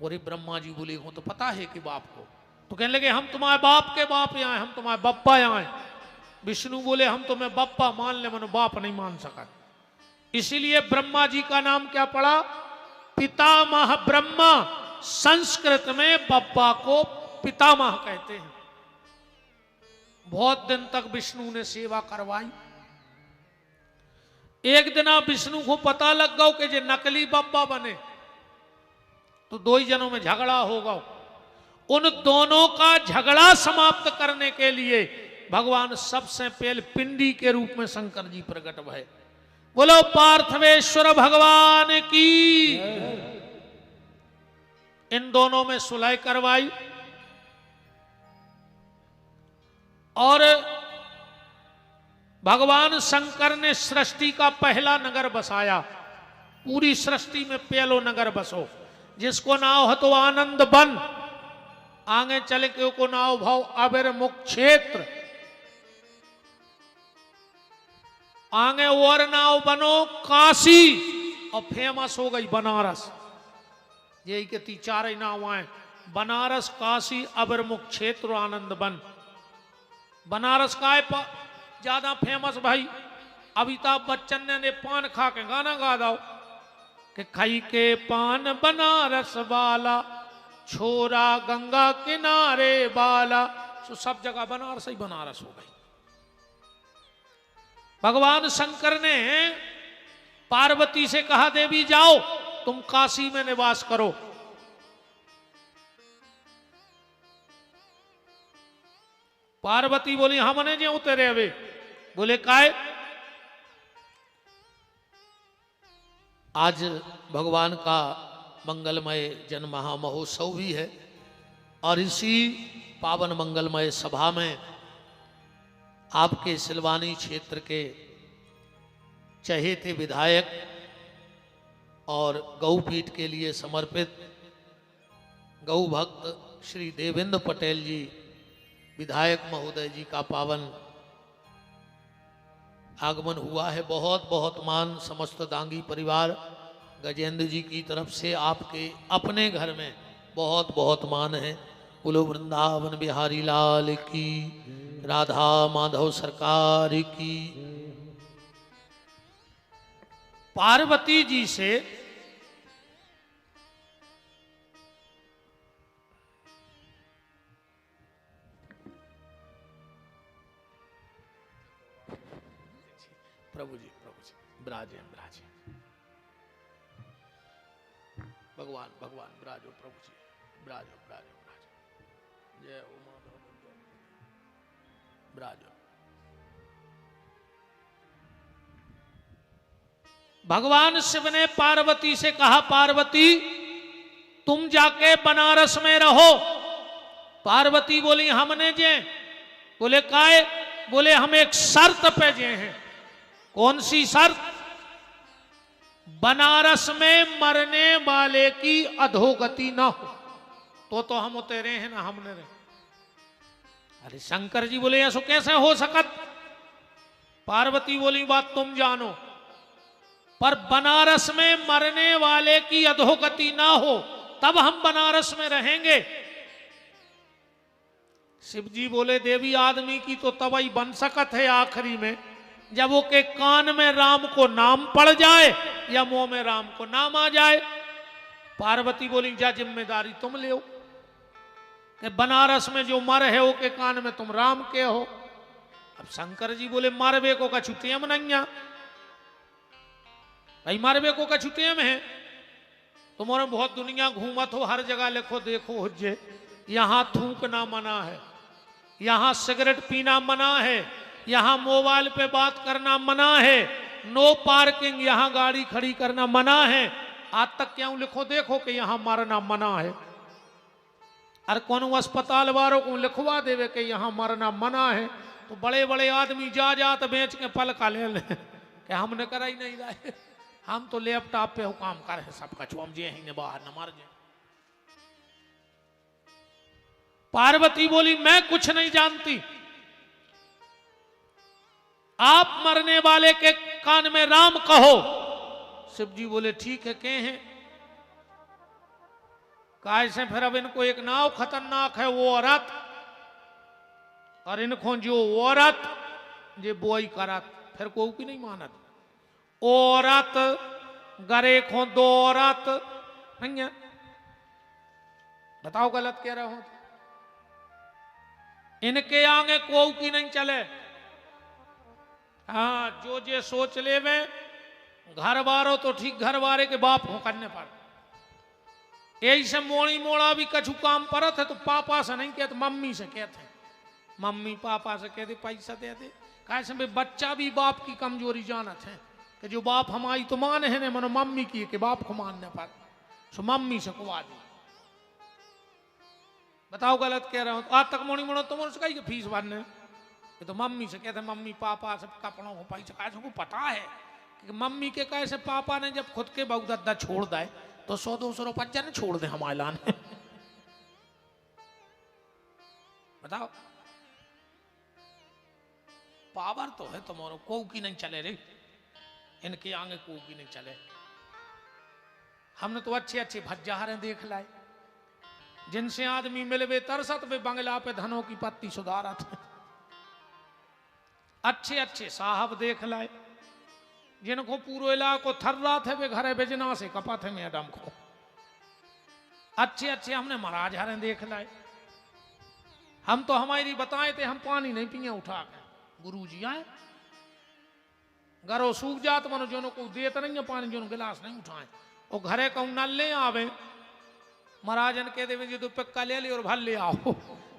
बोले ब्रह्मा जी बोले हो तो पता है कि बाप को। तो कहने लगे हम तुम्हारे बाप के बाप यहाँ, हम तुम्हारे बप्पा यहाँ हैं। विष्णु बोले हम तुम्हें बप्पा मान ले, मनो बाप नहीं मान सका। इसीलिए ब्रह्मा जी का नाम क्या पड़ा? पितामह ब्रह्मा। संस्कृत में बप्पा को पितामह कहते हैं। बहुत दिन तक विष्णु ने सेवा करवाई। एक दिन विष्णु को पता लग गया कि जे नकली बप्पा बने तो 2 ही जनों में झगड़ा होगा। उन दोनों का झगड़ा समाप्त करने के लिए भगवान सबसे पहले पिंडी के रूप में शंकर जी प्रकट भय। बोलो पार्थवेश्वर भगवान की। इन दोनों में सुलह करवाई और भगवान शंकर ने सृष्टि का पहला नगर बसाया। पूरी सृष्टि में पहलो नगर बसो, जिसको नाम है तो आनंद बन। आगे चले के को नाव भाव अबिर मुख क्षेत्र। आगे और नाव बनो काशी, और फेमस हो गई बनारस। यही के 4 नाव आए, बनारस, काशी, अबिर मुख क्षेत्र, आनंद बन। बनारस का है ज्यादा फेमस भाई। अमिताभ बच्चन ने पान खा के गाना गा दो कि खाई के पान बनारस वाला, छोरा गंगा किनारे वाला। तो सब जगह बनारस ही बनारस हो गई। भगवान शंकर ने पार्वती से कहा देवी जाओ तुम काशी में निवास करो। पार्वती बोली हमने जो उतरे वे। बोले काय? आज भगवान का मंगलमय जन्म महामहोत्सव भी है और इसी पावन मंगलमय सभा में आपके सिलवानी क्षेत्र के चहेते विधायक और गौपीठ के लिए समर्पित गौ भक्त श्री देवेंद्र पटेल जी विधायक महोदय जी का पावन आगमन हुआ है। बहुत बहुत मान समस्त दांगी परिवार गजेंद्र जी की तरफ से आपके अपने घर में बहुत बहुत मान है। बोलो वृंदावन बिहारी लाल की, राधा माधव सरकार की। पार्वती जी से प्रभु जी विराजे विराजे। भगवान भगवान विराजो, प्रभु जी विराजो विराजो विराजो। जय उमा विराजो। भगवान शिव ने पार्वती से कहा पार्वती तुम जाके बनारस में रहो। पार्वती बोली हमने जे। बोले काय? बोले हम एक शर्त पे जे हैं। कौन सी शर्त? बनारस में मरने वाले की अधोगति ना हो। तो हम उतरे हैं ना हमने रहे। अरे शंकर जी बोले ऐसा कैसे हो सकत। पार्वती बोली बात तुम जानो, पर बनारस में मरने वाले की अधोगति ना हो तब हम बनारस में रहेंगे। शिव जी बोले देवी आदमी की तो तब ही बन सकत है आखिरी में, जब वो के कान में राम को नाम पड़ जाए या मुंह में राम को नाम आ जाए। पार्वती बोली जा जिम्मेदारी तुम ले कि बनारस में जो मर है वो के कान में तुम राम के हो। अब शंकर जी बोले मारवे को का छुट्टियां मनैया भाई, मारवे को का छुट्टियां में है। तुम्हारे बहुत दुनिया घूमत हो, हर जगह लिखो देखो हुज्जे, यहां थूकना मना है, यहां सिगरेट पीना मना है, यहां मोबाइल पे बात करना मना है, नो पार्किंग, यहां गाड़ी खड़ी करना मना है। आज तक क्यों लिखो देखो कि यहां मरना मना है। और कोनो अस्पताल वालों को लिखवा देवे कि यहां मरना मना है, तो बड़े बड़े आदमी जा जात बेच के पल का ले ले कि हमने करा ही नहीं रहे, हम तो लैपटॉप पे काम कर है सब कछु, हम जे ही बाहर न मर जाए। पार्वती बोली मैं कुछ नहीं जानती, आप मरने वाले के कान में राम कहो। शिव जी बोले ठीक है कहे हैं। कैसे फिर अब इनको एक नाव खतरनाक है वो औरत, और इनको जो औरत जे बोई करत, फिर को भी नहीं मानत। औरत गरे खो दो औरत नहीं है, बताओ गलत कह रहे हो। इनके आगे को की नहीं चले। हाँ जो जे सोच ले वे घर वारो तो ठीक, घर वारे के बाप हो करने पर। यही से मोड़ी मोड़ा भी कछु काम परत है तो पापा से नहीं कहते, मम्मी से कहते हैं। मम्मी पापा से कहते पैसा दे दे। कैसे भाई बच्चा भी बाप की कमजोरी जानत है कि जो बाप हमारी तो मान है ने मनो मम्मी की के बाप को मानने पर, सो मम्मी से कुआ दी। बताओ गलत कह रहा हूं। आज तक मोड़ी मोड़ो तुम उसका ही फीस भरने, ये तो मम्मी से कहते मम्मी पापा सब कपड़ों को पैसा। कैसे को पता है कि मम्मी के कैसे पापा ने जब खुद के बहुदद्दा छोड़ दे तो 100-200 रुपया ने छोड़ दे हमारे लाने। बताओ पावर तो है तुम्हारो, को की नहीं चले रे, इनके आगे को की नहीं चले। हमने तो अच्छे अच्छे भज्जारे देख लाए, जिनसे आदमी मिलवे तरसत वे बंगला पे धनों की पत्ती सुधारत। अच्छे अच्छे साहब देख लाए, जिनको पूरे इलाको थर्रा थे वे घरे बेजना से कपा थे मैडम को। अच्छे अच्छे हमने महाराज हरे देख लाए। हम तो हमारी बताए थे हम पानी नहीं पिए उठा के, गुरु जी आए घरों सूख जात मनो जोनो को देते नहीं है पानी, जोनो गिलास नहीं उठाए वो घरे कहूं नल ले आवे। महाराजन कह दे जो तो पिक्का ले ले और भर ले आओ,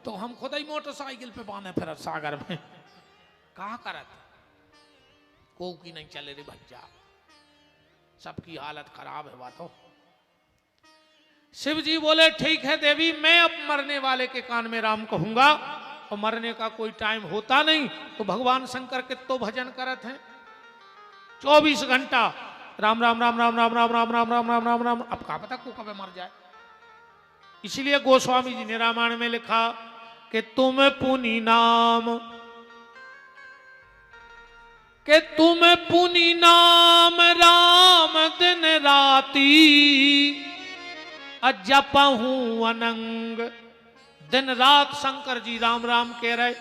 तो हम खुद ही मोटरसाइकिल पे बांधे फिर सागर में। कहा करत को की नहीं चले रे भज्जा, सबकी हालत खराब है बातों। शिव जी बोले ठीक है देवी, मैं अब मरने वाले के कान में राम कहूंगा, और मरने का कोई टाइम होता नहीं। तो भगवान शंकर के तो भजन करत हैं 24 घंटा राम राम राम राम राम राम राम राम राम राम राम राम। अब कहा पता को कब मर जाए। इसलिए गोस्वामी जी ने रामायण में लिखा कि तुम पुनि नाम, कि तुम पुनि नाम राम दिन राती, जपहूं अनंग। दिन रात शंकर जी राम राम कह रहे।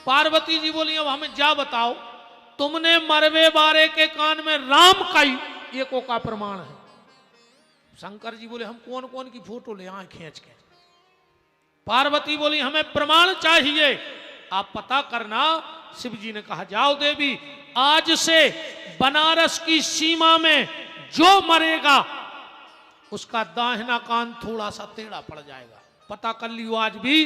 पार्वती जी बोली अब हमें जा बताओ, तुमने मरवे बारे के कान में राम कही, ये को का प्रमाण है। शंकर जी बोले हम कौन कौन की फोटो ले आए खींच के। पार्वती बोली हमें प्रमाण चाहिए, आप पता करना। शिव जी ने कहा जाओ देवी, आज से बनारस की सीमा में जो मरेगा उसका दाहिना कान थोड़ा सा टेढ़ा पड़ जाएगा। पता कर लियो आज भी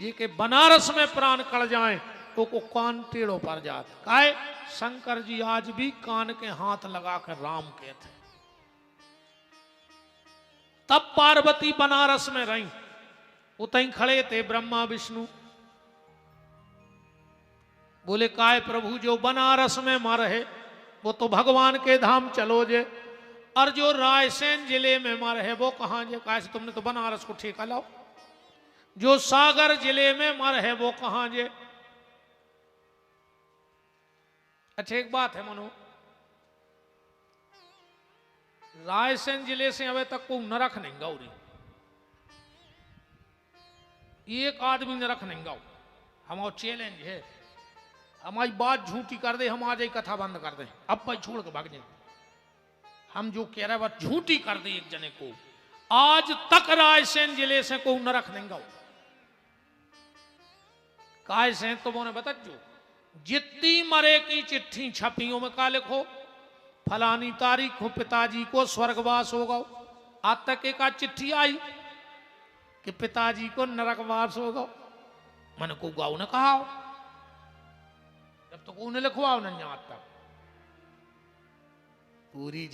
ये के बनारस में प्राण कड़ जाए तो को कान टेढ़ो पड़ जाता। काहे शंकर जी आज भी कान के हाथ लगाकर राम कहते। तब पार्वती बनारस में रही, उतई खड़े थे ब्रह्मा विष्णु। बोले काय प्रभु जो बनारस में मर है वो तो भगवान के धाम चलो जे, और जो रायसेन जिले में मर है वो कहां जे। काय से तुमने तो बनारस को ठेका लाओ। जो सागर जिले में मर है वो कहां जे। अच्छा एक बात है मनो, रायसेन जिले से अभी तक को नरक नहीं गौरी, एक आदमी नरक नहीं गाओ। हमारा चैलेंज है, हमारी बात झूठी कर दे, हम आज ही कथा बंद कर दें, अब भाई छोड़ के भाग जाए। हम जो कह रहे हैं बात झूठी कर दे एक जने को, आज तक रायसेन जिले से को नरक नहीं गाओ। काय से तो मोने बता जो जितनी मरे की चिट्ठी छपियों में का लिखो, फलानी तारीख को पिताजी को स्वर्गवास होगा। आज तक एक आध चिट्ठी आई कि पिताजी को नरकवास होगा, मन को गाँव ने कहा, जब तो उन्हें लिखवाओ नहीं आता। पूरी